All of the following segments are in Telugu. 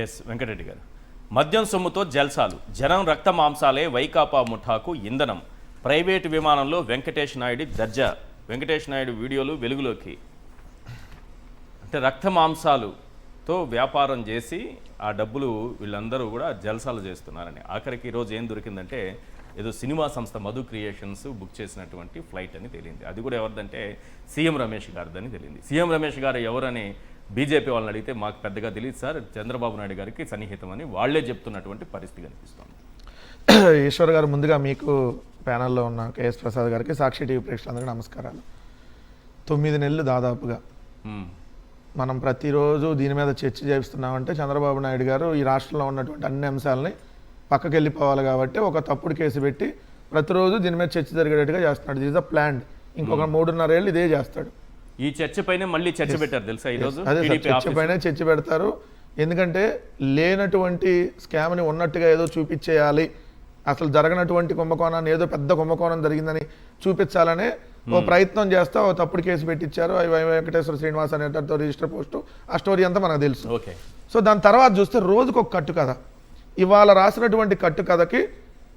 ఎస్ వెంకటరెడ్డి గారు. మద్యం సొమ్ముతో జల్సాలు, జనం రక్త మాంసాలే వైకాపా ముఠాకు ఇంధనం. ప్రైవేటు విమానంలో వెంకటేష్ నాయుడు దర్జా. వెంకటేష్ నాయుడు వీడియోలు వెలుగులోకి. అంటే రక్త మాంసాలుతో వ్యాపారం చేసి ఆ డబ్బులు వీళ్ళందరూ కూడా జల్సాలు చేస్తున్నారని. ఆఖరికి ఈరోజు ఏం దొరికిందంటే ఏదో సినిమా సంస్థ మధు క్రియేషన్స్ బుక్ చేసినటువంటి ఫ్లైట్ అని తెలియంది. అది కూడా ఎవరిదంటే సీఎం రమేష్ గారిదని తెలియంది. సీఎం రమేష్ గారు ఎవరని బీజేపీ వాళ్ళని అడిగితే మాకు పెద్దగా తెలియదు సార్, చంద్రబాబు నాయుడు గారికి సన్నిహితం అని వాళ్లే చెప్తున్నటువంటి పరిస్థితి కనిపిస్తుంది. ఈశ్వర్ గారు, ముందుగా మీకు ప్యానల్లో ఉన్న కేఎస్ ప్రసాద్ గారికి, సాక్షి టీవీ ప్రేక్షకులందరికీ నమస్కారాలు. 9 నెలలు దాదాపుగా మనం ప్రతిరోజు దీని మీద చర్చ చేస్తున్నామంటే చంద్రబాబు నాయుడు గారు ఈ రాష్ట్రంలో ఉన్నటువంటి అన్ని అంశాలని పక్కకి వెళ్ళిపోవాలి కాబట్టి ఒక తప్పుడు కేసు పెట్టి ప్రతిరోజు దీని మీద చర్చ జరిగేటట్టుగా చేస్తున్నాడు. This is the plan. ఇంకొక 3.5 ఏళ్ళు ఇదే చేస్తాడు. ఈ చర్చ పైన మళ్ళీ చర్చ పెట్టారు తెలుసా ఈరోజు. అదే చర్చ పైన చర్చ పెడతారు. ఎందుకంటే లేనటువంటి స్కామ్ని ఉన్నట్టుగా ఏదో చూపించేయాలి, అసలు జరగనటువంటి కుంభకోణాన్ని ఏదో పెద్ద కుంభకోణం జరిగిందని చూపించాలనే ఓ ప్రయత్నం చేస్తా ఓ తప్పుడు కేసు పెట్టించారు. వెంకటేశ్వర శ్రీనివాస్ అనేటతో రిజిస్టర్ పోస్టు, ఆ స్టోరీ అంతా మనకు తెలుసు. ఓకే. సో దాని తర్వాత చూస్తే రోజుకు ఒక కట్టు కథ. ఇవాళ రాసినటువంటి కట్టు కథకి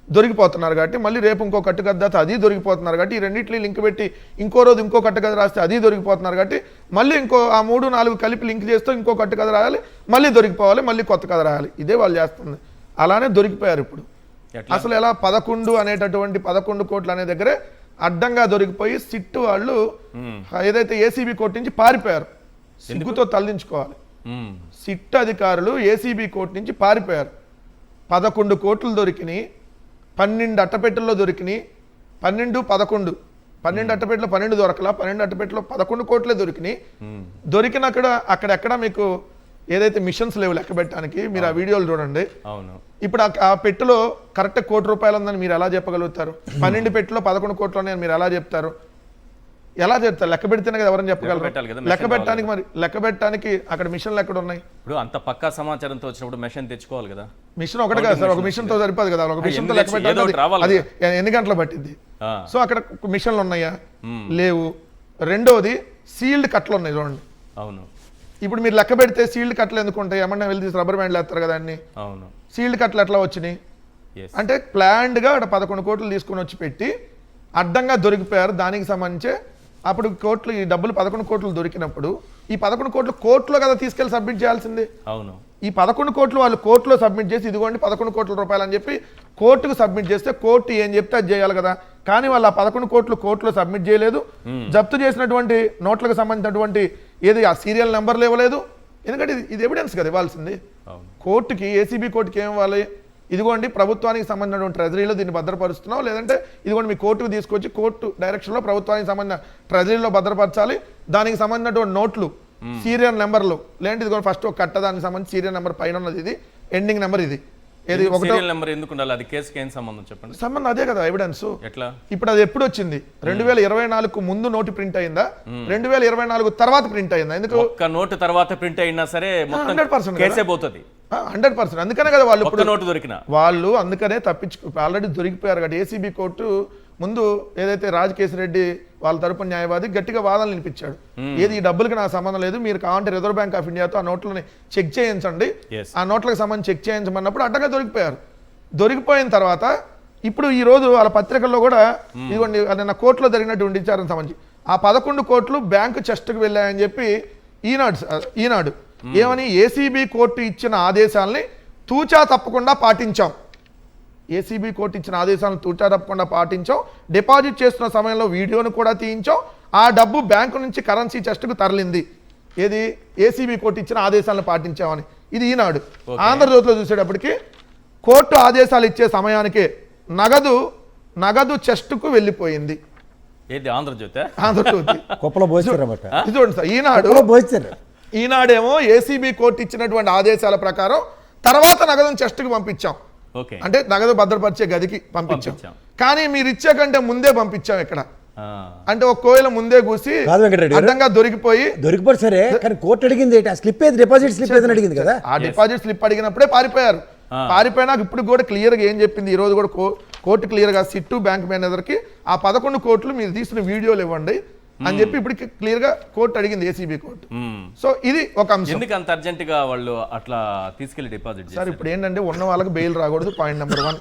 దొరికిపోతున్నారు కాబట్టి మళ్ళీ రేపు ఇంకో కట్టు కథ అది దొరికిపోతున్నారు కాబట్టి ఈ రెండింటిని లింక్ పెట్టి ఇంకో రోజు ఇంకో కట్టు కథ రాస్తే అది దొరికిపోతున్నారు కాబట్టి మళ్ళీ ఇంకో ఆ 3-4 కలిపి లింక్ చేస్తూ ఇంకో కట్టు కథ రాయాలి, మళ్ళీ దొరికిపోవాలి, మళ్ళీ కొత్త కథ రాయాలి. ఇదే వాళ్ళు చేస్తుంది. అలానే దొరికిపోయారు ఇప్పుడు. అసలు ఎలా 11 అనేటటువంటి 11 కోట్లు అనే దగ్గరే అడ్డంగా దొరికిపోయి సిట్టు వాళ్ళు ఏదైతే ఏసీబీ కోర్టు నుంచి పారిపోయారు. సిగ్గుతో తలదించుకోవాలి. సిట్ అధికారులు ఏసీబీ కోర్టు నుంచి పారిపోయారు. 11 కోట్లు దొరికినాయి, 12 అట్టపెట్టెల్లో దొరికినాయి. 12 అట్టపెట్టెలో 12 దొరకలా, 12 అట్టపెట్టెలో 11 కోట్లే దొరికినాయి. దొరికినక్కడ అక్కడెక్కడ మీకు ఏదైతే మిషన్స్ లేవు లెక్క పెట్టడానికి, మీరు ఆ వీడియోలు చూడండి. అవును. ఇప్పుడు ఆ పెట్టెలో కరెక్ట్ ₹1 కోటి ఉందని మీరు ఎలా చెప్పగలుగుతారు? 12 పెట్టెలో 11 కోట్లు ఉన్నాయని మీరు ఎలా చెప్తారు? ఎలా చెప్తారు? లెక్క పెడితేనే కదా ఎవరైనా చెప్పగలరు. లెక్క పెట్టడానికి అక్కడ మిషన్లు ఎక్కడ ఉన్నాయి? ఇప్పుడు అంత పక్కా సమాచారంతో వచ్చినప్పుడు మిషన్ తెచ్చుకోవాలి కదా. మిషన్ ఒకటి కదా సార్, ఒక మిషన్ తో సరిపోదు కదా. ఒక మిషన్ తో లెక్క పెట్టాలి, అది ఎన్ని గంటలు పట్టింది? సో అక్కడ మిషన్లు ఉన్నాయా? లేవు. రెండోది సీల్డ్ కట్లు ఉన్నాయి చూడండి. అవును. ఇప్పుడు మీరు లెక్క పెడితే సీల్డ్ కట్లు ఎందుకు ఉంటాయి? ఏమన్నా వెళ్ళి రబ్బర్ బ్యాండ్లు వేస్తారు కదా అన్ని. అవును. సీల్డ్ కట్లు ఎట్లా వచ్చినాయి అంటే ప్లాన్డ్ గా అక్కడ 11 కోట్లు తీసుకొని వచ్చి పెట్టి అడ్డంగా దొరికిపోయారు. దానికి సంబంధించి అప్పుడు కోట్లు ఈ డబ్బులు 11 కోట్లు దొరికినప్పుడు ఈ 11 కోట్లు కోర్టులో కదా తీసుకెళ్లి సబ్మిట్ చేయాల్సింది. అవును. ఈ 11 కోట్లు వాళ్ళు కోర్టులో సబ్మిట్ చేసి ఇదిగోండి 11 కోట్ల రూపాయలు అని చెప్పి కోర్టుకు సబ్మిట్ చేస్తే కోర్టు ఏం చెప్తే అది చేయాలి కదా. కానీ వాళ్ళు ఆ 11 కోట్లు కోర్టులో సబ్మిట్ చేయలేదు. జప్తు చేసినటువంటి నోట్లకు సంబంధించినటువంటి ఏది ఆ సీరియల్ నెంబర్లు ఇవ్వలేదు. ఎందుకంటే ఇది ఎవిడెన్స్ కదా ఇవ్వాల్సింది. కోర్టుకి ఏసీబీ కోర్టుకి ఏం ఇవ్వాలి? ఇదిగోండి ప్రభుత్వానికి సంబంధించినటువంటి ట్రెజరీలో దీన్ని భద్రపరుస్తున్నావు, లేదంటే ఇదిగోండి మీ కోర్టుకు తీసుకొచ్చి కోర్టు డైరెక్షన్లో ప్రభుత్వానికి సంబంధించిన ట్రెజరీలో భద్రపరచాలి. దానికి సంబంధించినటువంటి నోట్లు, సీరియల్ నెంబర్లు, లేదంటే ఇదిగోండి ఫస్ట్ ఒక కట్ట దానికి సంబంధించి సీరియల్ నెంబర్ పైన ఉన్నది, ఇది ఎండింగ్ నెంబర్, ఇది ఏది సీరియల్ నెంబర్ ఎందుకు ఉండాలి? అది కేసుకి ఏం సంబంధం చెప్పండి. సంబంధం అదే కదా ఎవిడెన్స్. ఎట్లా? ఇప్పుడు అది ఎప్పుడు వచ్చింది? 2024 ముందు నోటు ప్రింట్ అయిందా? 2024 తర్వాత ప్రింట్ అయిందా? ఎందుకు ఒక్క నోటు తర్వాత ప్రింట్ అయినా సరే 100% కేసే పోతుంది. 100%. అందుకనే కదా వాళ్ళు ఇప్పుడు నోటు దొరికిన వాళ్ళు అందుకనే ఆల్రెడీ దొరికిపోయారు కదా. ఏసీబీ కోర్టు ముందు ఏదైతే రాజకేశిరెడ్డి వాళ్ళ తరపున న్యాయవాది గట్టిగా వాదనలు వినిపించాడు. ఏది ఈ డబ్బులకి నాకు సంబంధం లేదు, మీరు కావాలంటే రిజర్వ్ బ్యాంక్ ఆఫ్ ఇండియాతో ఆ నోట్లని చెక్ చేయించండి, ఆ నోట్లకు సంబంధించి చెక్ చేయించమన్నప్పుడు అడ్డగా దొరికిపోయారు. దొరికిపోయిన తర్వాత ఇప్పుడు ఈ రోజు వాళ్ళ పత్రికల్లో కూడా ఇదిగోండి నిన్న కోర్టులో జరిగినటువంటి విచారణ సంబంధించి ఆ 11 కోట్లు బ్యాంకు చెస్ట్కి వెళ్ళాయని చెప్పి ఈనాడు ఏమని ఏసీబీ కోర్టు ఇచ్చిన ఆదేశాలని తూచా తప్పకుండా పాటించాం. ఏసీబీ కోర్టు ఇచ్చిన ఆదేశాలను తూచా తప్పకుండా పాటించాం. డిపాజిట్ చేస్తున్న సమయంలో వీడియోను కూడా తీయించాం. ఆ డబ్బు బ్యాంకు నుంచి కరెన్సీ చెస్ట్కు తరలింది. ఏది ఏసీబీ కోర్టు ఇచ్చిన ఆదేశాలను పాటించామని. ఇది ఈనాడు. ఆంధ్రజ్యోతిలో చూసేటప్పటికి కోర్టు ఆదేశాలు ఇచ్చే సమయానికే నగదు చెస్ట్కు వెళ్ళిపోయింది. ఏది ఆంధ్రజ్యోతి? ఆంధ్రజ్యోతి చూడండి సార్. ఈనాడేమో ఏసీబీ కోర్టు ఇచ్చినటువంటి ఆదేశాల ప్రకారం తర్వాత నగదును చెస్ట్కి పంపించాం, అంటే నగదు భద్రపరిచే గదికి పంపించాం. కానీ మీరు ఇచ్చే కంటే ముందే పంపించాం. ఇక్కడ అంటే ఒక కోయిల ముందే కూసి అడ్డంగా దొరికిపోయి సరే, కానీ కోర్టు అడిగింది డిపాజిట్ స్లిప్ అడిగింది కదా. ఆ డిపాజిట్ స్లిప్ అడిగినప్పుడే పారిపోయారు. పారిపోయినాక ఇప్పుడు కూడా క్లియర్గా ఏం చెప్పింది, ఈ రోజు కూడా కోర్టు క్లియర్గా సిట్టు బ్యాంక్ మేనేజర్కి ఆ 11 కోట్లు మీరు తీసిన వీడియోలు ఇవ్వండి, అని చెప్పి ఇప్పుడు క్లియర్ గా కోర్టు అడిగింది, ఏసీబీ కోర్టు. సో ఇది ఒక అంశం. ఎందుకు అంత అర్జెంట్ గా వాళ్ళు అట్లా తీసుకెళ్లి డిపాజిట్ సార్ ఇప్పుడు ఏంటంటే ఉన్న వాళ్ళకి బెయిల్ రాకూడదు, పాయింట్ నెంబర్ 1.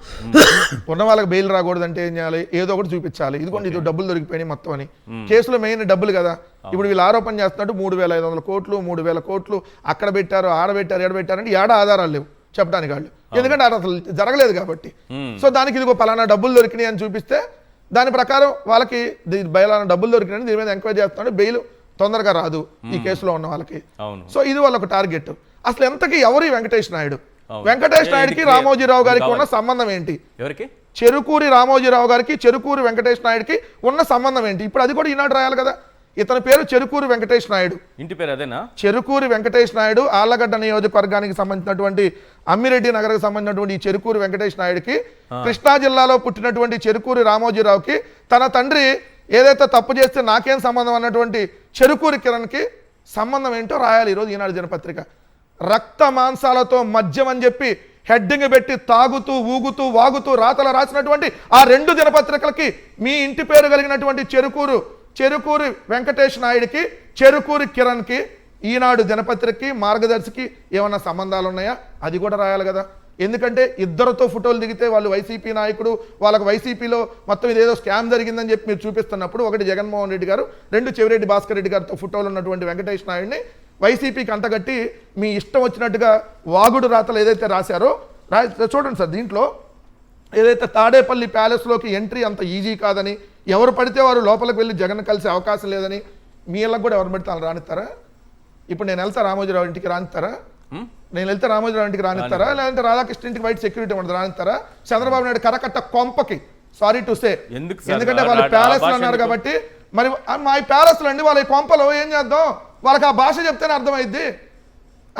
ఉన్న వాళ్ళకి బెయిల్ రాకూడదు అంటే ఏం చేయాలి, ఏదో ఒకటి చూపించాలి. ఇదిగోండి ఇది డబ్బులు దొరికిపోయినాయి మొత్తం అని. కేసులో మెయిన్ డబ్బులు కదా. ఇప్పుడు వీళ్ళు ఆరోపణ చేస్తున్నట్టు 3,500 కోట్లు 3,000 కోట్లు అక్కడ పెట్టారు, ఆడబెట్టారు, ఎడబెట్టారు అంటే ఏడ ఆధారాలు లేవు చెప్పడానికి వాళ్ళు, ఎందుకంటే అది అసలు జరగలేదు కాబట్టి. సో దానికి ఇదిగో పలానా డబ్బులు దొరికినాయి అని చూపిస్తే దాని ప్రకారం వాళ్ళకి బయలానా డబ్బులు దొరికినాయని దీని మీద ఎంక్వైరీ చేస్తున్నాడు, బెయిల్ తొందరగా రాదు ఈ కేసులో ఉన్న వాళ్ళకి. సో ఇది వాళ్ళకు టార్గెట్. అసలు ఎంతకి ఎవరు వెంకటేష్ నాయుడు? వెంకటేష్ నాయుడుకి రామోజీరావు గారికి ఉన్న సంబంధం ఏంటి? ఎవరికి? చెరుకూరి రామోజీరావు గారికి చెరుకూరి వెంకటేష్ నాయుడుకి ఉన్న సంబంధం ఏంటి? ఇప్పుడు అది కూడా ఈనాడు రాయాలి కదా. ఇతని పేరు చెరుకూరి వెంకటేష్ నాయుడు, ఇంటి పేరు అదేనా? చెరుకూరి వెంకటేష్ నాయుడు. ఆళ్లగడ్డ నియోజకవర్గానికి సంబంధించినటువంటి అమ్మిరెడ్డి నగర్కి సంబంధించినటువంటి ఈ చెరుకూరి వెంకటేష్ నాయుడుకి కృష్ణా జిల్లాలో పుట్టినటువంటి చెరుకూరి రామోజీరావుకి తన తండ్రి ఏదైతే తప్పు చేస్తే నాకేం సంబంధం అన్నటువంటి చెరుకూరి కిరణ్కి సంబంధం ఏంటో రాయాలి ఈరోజు ఈనాడు దినపత్రిక. రక్త మాంసాలతో మద్యం అని చెప్పి హెడ్డింగ్ పెట్టి తాగుతూ ఊగుతూ వాగుతూ రాతలు రాసినటువంటి ఆ 2 దినపత్రికలకి మీ ఇంటి పేరు కలిగినటువంటి చెరుకూరి వెంకటేష్ నాయుడికి చెరుకూరి కిరణ్కి ఈనాడు దినపత్రికకి మార్గదర్శికి ఏమన్నా సంబంధాలు ఉన్నాయా? అది కూడా రాయాలి కదా. ఎందుకంటే ఇద్దరితో ఫోటోలు దిగితే వాళ్ళు వైసీపీ నాయకుడు, వాళ్ళకి వైసీపీలో మొత్తం ఇదేదో స్కామ్ జరిగిందని చెప్పి మీరు చూపిస్తున్నప్పుడు, ఒకటి జగన్మోహన్ రెడ్డి గారు, 2 చెవిరెడ్డి భాస్కర్ రెడ్డి గారితో ఫోటోలు ఉన్నటువంటి వెంకటేష్ నాయుడిని వైసీపీకి అంటగట్టి మీ ఇష్టం వచ్చినట్టుగా వాగుడు రాతలు ఏదైతే రాశారో చూడండి సార్. దీంట్లో ఏదైతే తాడేపల్లి ప్యాలెస్లోకి ఎంట్రీ అంత ఈజీ కాదని, ఎవరు పడితే వారు లోపలికి వెళ్ళి జగన్ కలిసే అవకాశం లేదని, మీ ఇళ్ళకి కూడా ఎవరు పడితే వాళ్ళు రానిస్తారా? ఇప్పుడు నేను వెళ్తా రామోజీరావు ఇంటికి రానిస్తారా? నేను వెళ్తే రామోజీరావు ఇంటికి రానిస్తారా? లేదంటే రాధాకృష్ణ ఇంటికి బయట సెక్యూరిటీ ఉండదు రానిస్తారా? చంద్రబాబు నాయుడు కరకట్ట కొంపకి సారీ టు సే, ఎందుకంటే వాళ్ళు ప్యాలెస్లు అన్నారు కాబట్టి. మరి మా ప్యాలెస్లు అండి, వాళ్ళ కొంపలో ఏం చేద్దాం? వాళ్ళకి ఆ భాష చెప్తేనే అర్థమైద్ది.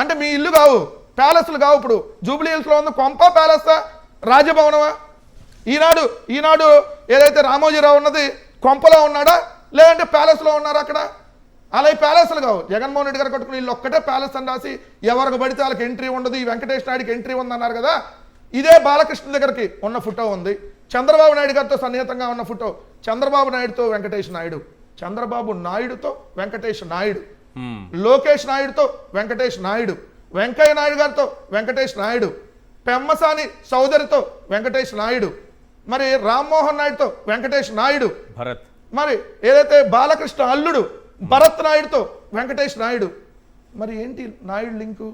అంటే మీ ఇల్లు కావు, ప్యాలెస్లు కావు. ఇప్పుడు జూబ్లీ హిల్స్లో ఉన్న కొంప ప్యాలెస్సా, రాజభవనమా? ఈనాడు ఏదైతే రామోజీరావు ఉన్నది కొంపలో ఉన్నాడా లేదంటే ప్యాలెస్లో ఉన్నారా? అక్కడ అలా ఈ ప్యాలెస్లు కావు. జగన్మోహన్ రెడ్డి గారు కట్టుకుని వీళ్ళు ఒక్కటే ప్యాలెస్ అని రాసి ఎవరికి పడితే వాళ్ళకి ఎంట్రీ ఉండదు, ఈ వెంకటేష్ నాయుడికి ఎంట్రీ ఉందన్నారు కదా. ఇదే బాలకృష్ణ దగ్గరికి ఉన్న ఫోటో ఉంది, చంద్రబాబు నాయుడు గారితో సన్నిహితంగా ఉన్న ఫోటో, చంద్రబాబు నాయుడుతో వెంకటేష్ నాయుడు, చంద్రబాబు నాయుడుతో వెంకటేష్ నాయుడు, లోకేష్ నాయుడుతో వెంకటేష్ నాయుడు, వెంకయ్య నాయుడు గారితో వెంకటేష్ నాయుడు, పెమ్మసాని సోదరితో వెంకటేష్ నాయుడు, మరి రామ్మోహన్ నాయుడుతో వెంకటేష్ నాయుడు, భరత్, మరి ఏదైతే బాలకృష్ణ అల్లుడు భరత్ నాయుడుతో వెంకటేష్ నాయుడు. మరి ఏంటి నాయుడు లింకు?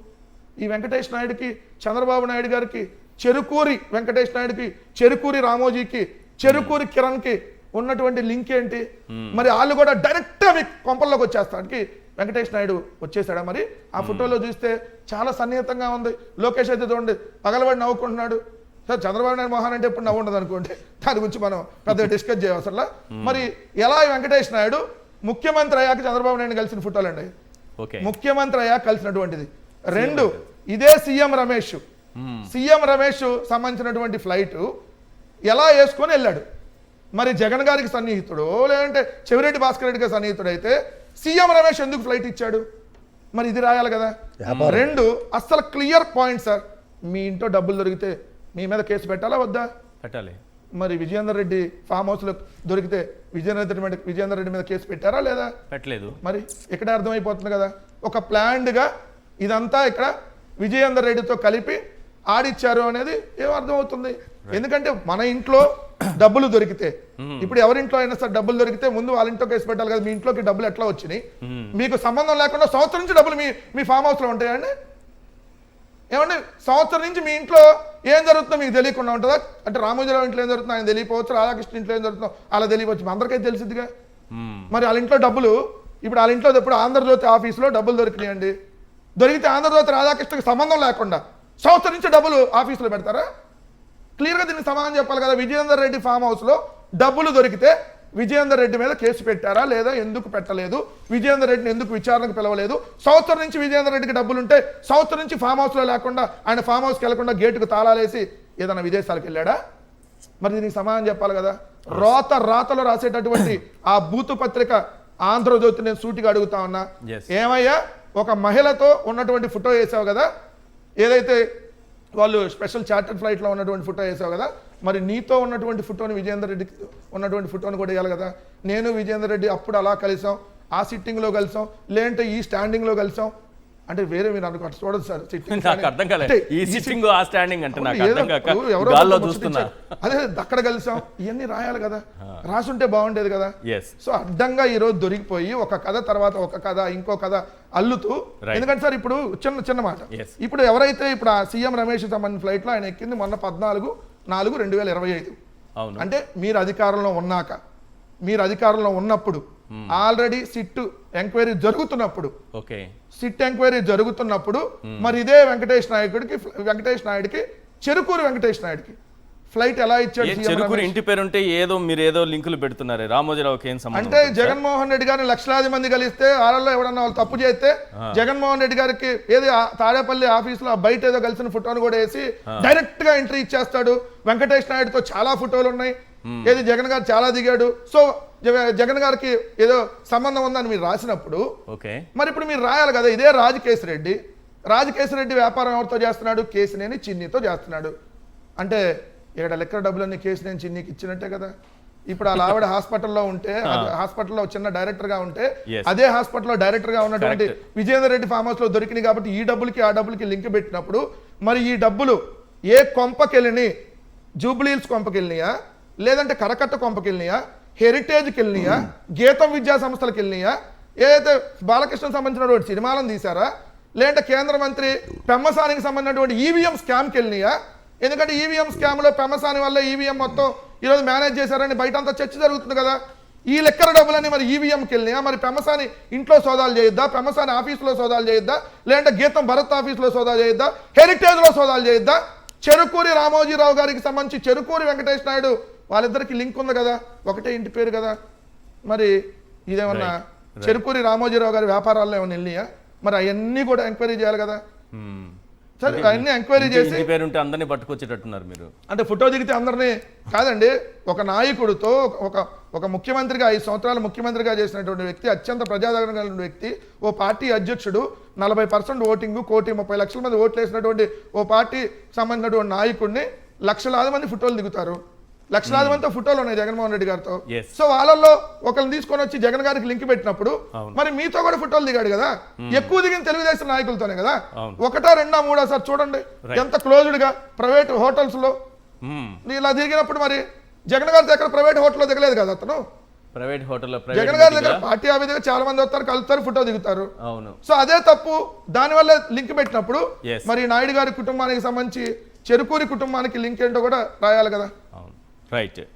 ఈ వెంకటేష్ నాయుడుకి చంద్రబాబు నాయుడు గారికి, చెరుకూరి వెంకటేష్ నాయుడుకి, చెరుకూరి రామోజీకి, చెరుకూరి కిరణ్కి ఉన్నటువంటి లింక్ ఏంటి? మరి వాళ్ళు కూడా డైరెక్ట్గా మీ కొంపల్లోకి వచ్చేస్తానికి వెంకటేష్ నాయుడు వచ్చేసాడా? మరి ఆ ఫోటోలో చూస్తే చాలా సన్నిహితంగా ఉంది. లోకేష్ అయితే చూడండి పగలబడి నవ్వుకుంటున్నాడు. సార్ చంద్రబాబు నాయుడు మోహన్ అంటే ఎప్పుడు నవ్వు ఉండదు అనుకోండి, దాని గురించి మనం పెద్దగా డిస్కస్ చేయవసరంలా. మరి ఎలా వెంకటేష్ నాయుడు ముఖ్యమంత్రి అయ్యాక చంద్రబాబు నాయుడు కలిసిన ఫోటోలు అండి, ముఖ్యమంత్రి అయ్యాక కలిసినటువంటిది. 2 ఇదే సీఎం రమేష్ సంబంధించినటువంటి ఫ్లైట్ ఎలా వేసుకొని వెళ్ళాడు? మరి జగన్ గారికి సన్నిహితుడు లేదంటే చెవిరెడ్డి భాస్కర్ రెడ్డికి సన్నిహితుడు అయితే సీఎం రమేష్ ఎందుకు ఫ్లైట్ ఇచ్చాడు? మరి ఇది రాయాలి కదా. 2 అస్సలు క్లియర్ పాయింట్ సార్. మీ ఇంట్లో డబ్బులు దొరికితే మీ మీద కేసు పెట్టాలా వద్దా? పెట్టాలి. మరి విజయేందర్ రెడ్డి ఫామ్ హౌస్లో దొరికితే విజయేందర్ రెడ్డి మీద కేసు పెట్టారా లేదా? పెట్టలేదు. మరి ఇక్కడ అర్థమైపోతుంది కదా, ఒక ప్లాన్డ్గా ఇదంతా ఇక్కడ విజయేందర్ రెడ్డితో కలిపి ఆడిచ్చారు అనేది ఏం అర్థమవుతుంది? ఎందుకంటే మన ఇంట్లో డబ్బులు దొరికితే, ఇప్పుడు ఎవరింట్లో అయినా సరే డబ్బులు దొరికితే ముందు వాళ్ళ ఇంట్లో కేసు పెట్టాలి కదా. మీ ఇంట్లోకి డబ్బులు ఎట్లా వచ్చినాయి? మీకు సంబంధం లేకుండా సంవత్సరం నుంచి డబ్బులు మీ ఫామ్ హౌస్లో ఉంటాయండి? ఏమండి సంవత్సరం నుంచి మీ ఇంట్లో ఏం జరుగుతుందో మీకు తెలియకుండా ఉంటుందా? అంటే రామోజీరావు ఇంట్లో ఏం జరుగుతుందో ఆయన తెలియపోవచ్చు, రాధాకృష్ణ ఇంట్లో ఏం జరుగుతుందో అలా తెలియవచ్చు, అందరికైతే తెలిసిద్దిగా. మరి వాళ్ళ ఇంట్లో డబ్బులు, ఇప్పుడు వాళ్ళ ఇంట్లో ఎప్పుడు ఆంధ్రజ్యోతి ఆఫీసులో డబ్బులు దొరికినాయండి, దొరికితే ఆంధ్రజ్యోతి రాధాకృష్ణకి సంబంధం లేకుండా సంవత్సరం నుంచి డబ్బులు ఆఫీసులో పెడతారా? క్లియర్గా దీనికి సమాధానం చెప్పాలి కదా. విజయేందర్ రెడ్డి ఫామ్ హౌస్లో డబ్బులు దొరికితే విజయేందర్ రెడ్డి మీద కేసు పెట్టారా లేదా? ఎందుకు పెట్టలేదు? విజయేందర్ రెడ్డిని ఎందుకు విచారణకు పిలవలేదు? సంవత్సరం నుంచి విజయేందర్ రెడ్డికి డబ్బులుంటే సంవత్సరం నుంచి ఫామ్ హౌస్లో లేకుండా ఆయన ఫామ్ హౌస్కి వెళ్లకుండా గేటుకు తాళాలేసి ఏదైనా విదేశాలకు వెళ్ళాడా? మరి దీనికి సమాధానం చెప్పాలి కదా. రాతలు రాసేటటువంటి ఆ బూతు పత్రిక ఆంధ్రజ్యోతి నేను సూటిగా అడుగుతా ఉన్నా, ఏమయ్యా ఒక మహిళతో ఉన్నటువంటి ఫోటో వేసావు కదా, ఏదైతే వాళ్ళు స్పెషల్ చార్టర్డ్ ఫ్లైట్లో ఉన్నటువంటి ఫోటో వేసావు కదా, మరి నీతో ఉన్నటువంటి ఫోటోని విజయేందర్ రెడ్డికి ఉన్నటువంటి ఫోటోని కూడా వేయాలి కదా. నేను విజయేందర్ రెడ్డి అప్పుడు అలా కలిసాం, ఆ సిట్టింగ్లో కలిసాం, లేదంటే ఈ స్టాండింగ్లో కలిసాం అంటే వేరే మీరు అనుకో అట్లా చూడదు సార్. సిట్టింగ్ నాకు అర్థం కాలేదు, ఈ సిట్టింగ్ ఆ స్టాండింగ్ అంటే నాకు ఏదో అర్థం కాక ఎవరో గాల్లో ఒకరు చూస్తున్నా. అదే అక్కడ కలిసాం, ఇవన్నీ రాయాలి కదా, రాసుంటే బాగుండేది కదా. ఎస్ సో అడ్డంగా ఈ రోజు దొరికిపోయి ఒక కథ తర్వాత ఒక కథ ఇంకో కథ అల్లుతూ, ఎందుకంటే సార్ ఇప్పుడు చిన్న మాట, Yes. ఇప్పుడు ఎవరైతే ఇప్పుడు ఆ సీఎం రమేష్ సంబంధించిన ఫ్లైట్ లో ఆయన ఎక్కింది మొన్న 14/4/2025. అవును. అంటే మీరు అధికారంలో ఉన్నాక, మీరు అధికారంలో ఉన్నప్పుడు ఆల్రెడీ సిట్ ఎంక్వైరీ జరుగుతున్నప్పుడు, ఓకే సిట్ ఎంక్వైరీ జరుగుతున్నప్పుడు మరి ఇదే వెంకటేష్ నాయుడికి చెరుకూరు వెంకటేష్ నాయుడికి ఫ్లైట్ ఎలా ఇచ్చాడు సీఎం చెరుకుని రమేష్? ఇంటి పేరుంటే ఏదో మీరు ఏదో లింకులు పెడుతున్నారే, రామోజీరావుకి ఏం సంబంధం అంటే ఉంటుంది సార్? జగన్మోహన్ రెడ్డి గారిని లక్షలాది మంది కలిస్తే వాళ్ళలో ఎవడన్నా వాళ్ళు తప్పు చేస్తే జగన్మోహన్ రెడ్డి గారికి ఏది తాడేపల్లి ఆఫీసులో బయట ఏదో కలిసిన ఫోటోను కూడా వేసి డైరెక్ట్ గా ఎంట్రీ ఇచ్చేస్తాడు. వెంకటేష్ నాయుడుతో చాలా ఫోటోలు ఉన్నాయి, ఏది జగన్ గారు చాలా దిగాడు, సో జగన్ గారికి ఏదో సంబంధం ఉందని మీరు రాసినప్పుడు ఓకే మరి ఇప్పుడు మీరు రాయాలి కదా. ఇదే రాజకేశిరెడ్డి వ్యాపారం ఎవరితో చేస్తున్నాడు? కేసినేని చిన్నితో చేస్తున్నాడు. అంటే ఇక్కడ లెక్కల డబ్బులన్నీ కేసినేని చిన్నికి ఇచ్చినట్టే కదా. ఇప్పుడు వాళ్ళ ఆవిడ హాస్పిటల్లో ఉంటే, హాస్పిటల్లో చిన్న డైరెక్టర్ గా ఉంటే, Yes. అదే హాస్పిటల్లో డైరెక్టర్ గా ఉన్నటువంటి Correct. Vijayender Reddy farm house లో దొరికినాయి కాబట్టి ఈ డబ్బులకి ఆ డబ్బులకి లింక్ పెట్టినప్పుడు మరి ఈ డబ్బులు ఏ కొంపకెళ్ళినాయి? జూబ్లీహిల్స్ కొంపకెళ్ళినాయా, లేదంటే కరకట్ట కొంపకెళ్ళినాయా, హెరిటేజ్కి వెళ్ళినాయా, గీతం విద్యా సంస్థలకు వెళ్ళినాయా, ఏదైతే బాలకృష్ణకు సంబంధించినటువంటి సినిమాలను తీశారా, లేదంటే కేంద్ర మంత్రి పెమ్మసానికి సంబంధించినటువంటి ఈవీఎం స్కామ్కి వెళ్ళినాయా? ఎందుకంటే ఈవీఎం స్కామ్లో పెమ్మసాని వల్ల ఈవీఎం మొత్తం ఈరోజు మేనేజ్ చేశారని బయట అంతా చర్చ జరుగుతుంది కదా. ఈ లెక్కల డబ్బులన్నీ మరి ఈవీఎంకి వెళ్ళినాయా? మరి పెమ్మసాని ఇంట్లో సోదాలు చేయొద్దా, పెమ్మసాని ఆఫీసులో సోదాలు చేయొద్దా, లేదంటే గీతం భరత్ ఆఫీసులో సోదాలు చేయొద్దా, హెరిటేజ్లో సోదాలు చేయొద్దా? చెరుకూరి రామోజీరావు గారికి సంబంధించి చెరుకూరి వెంకటేష్ నాయుడు వాళ్ళిద్దరికి లింక్ ఉంది కదా, ఒకటే ఇంటి పేరు కదా. మరి ఇదేమన్నా చెరుకూరి రామోజీరావు గారి వ్యాపారాల్లో ఏమైనా వెళ్ళినాయా? మరి అవన్నీ కూడా ఎంక్వైరీ చేయాలి కదా. సరే అవన్నీ ఎంక్వైరీ చేసి ఇంటి పేరుంటే అందరినీ పట్టుకొచ్చేటట్టున్నారు మీరు. అంటే ఫోటో దిగితే అందరినీ కాదండి, ఒక నాయకుడితో ఒక ముఖ్యమంత్రిగా 5 సంవత్సరాలు ముఖ్యమంత్రిగా చేసినటువంటి వ్యక్తి, అత్యంత ప్రజాదరణ కలిగిన వ్యక్తి, ఓ పార్టీ అధ్యక్షుడు, 40% ఓటింగ్, 1,30,00,000 మంది ఓట్లు వేసినటువంటి ఓ పార్టీ సంబంధించినటువంటి నాయకుడిని లక్షలాది మంది ఫోటోలు దిగుతారు. లక్షలాది మందితో ఫోటోలు ఉన్నాయి జగన్మోహన్ రెడ్డి గారితో. Yes. సో వాళ్ళల్లో ఒకరిని తీసుకొని వచ్చి జగన్ గారికి లింక్ పెట్టినప్పుడు మరి మీతో కూడా ఫోటోలు దిగాడు కదా. ఎక్కువ దిగిన తెలుగుదేశం నాయకులతోనే కదా. 1, 2, 3 సార్ చూడండి ఎంత క్లోజ్డ్ గా ప్రైవేట్ హోటల్స్ లో ఇలా దిగినప్పుడు మరి జగన్ గారి దగ్గర ప్రైవేట్ హోటల్లో దిగలేదు కదా అతను. ప్రైవేట్ హోటల్లో జగన్ గారి దగ్గర పార్టీ ఆఫీస్ దగ్గర చాలా మంది వస్తారు, కలుస్తారు, ఫోటో దిగుతారు. అవును. సో అదే తప్పు, దానివల్ల లింక్ పెట్టినప్పుడు Yes. మరి నాయుడు గారి కుటుంబానికి సంబంధించి చెరుకూరి కుటుంబానికి లింక్ ఏంటో కూడా రాయాలి కదా. అవును రైట్.